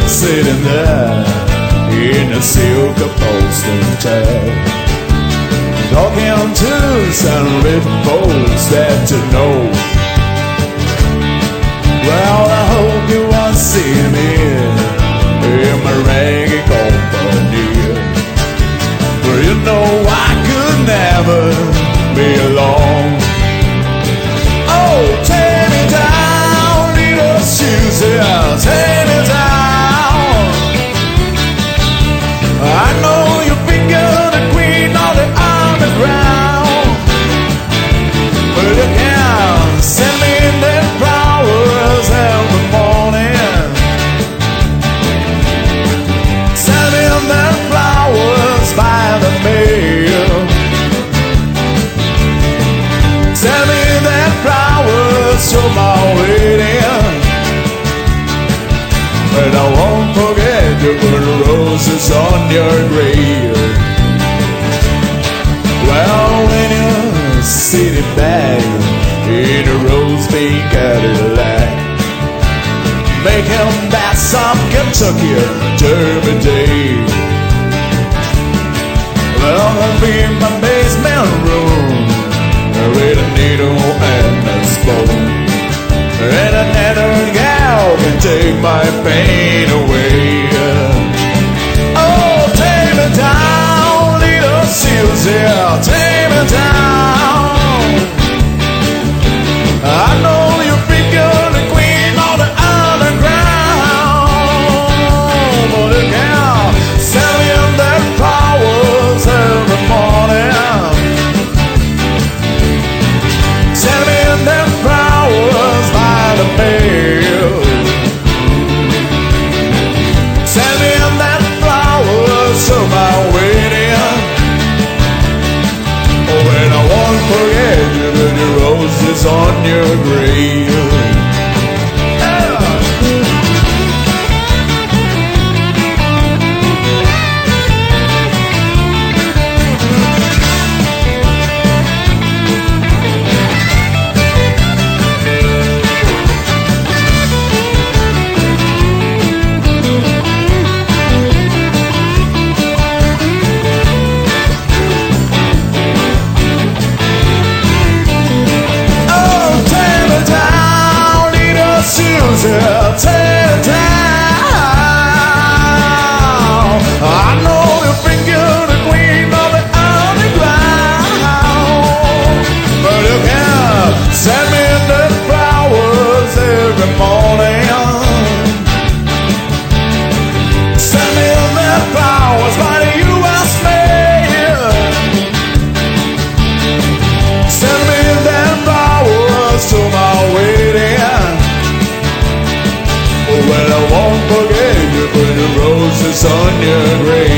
Sitting there in a silk upholstered chair, talking to some written folks that you know. Well, I hope you want to see me in my raggy company, for you know I could never be alone. Oh, take me down, little Susie, take me down. I know you think you're the queen of the underground, but you can send me the flowers every morning. Send me the flowers by the mail. Send me the flowers to my wedding, but I won't forget to put roses on your grave. Well, when you're sitting back in a rose pink Cadillac, making that some Kentucky Derby day, well, I'll be in my basement room with a needle and a spoon, and another gal can take my pain away. Oh, take me down, little Susie, take me down. I know you think you're the queen of the underground, but you can't send me the flowers every morning. Send me the flowers by the mail. Send me that flowers to my wedding. Oh, and I won't forget you with your roses on your grave. Take it down. I know you think you're the queen of the underground, but you can't send me the flowers every morning. Send me the flowers by the U.S. mail. Send me the flowers to my wedding. Well, I won't forget you put the roses on your grave.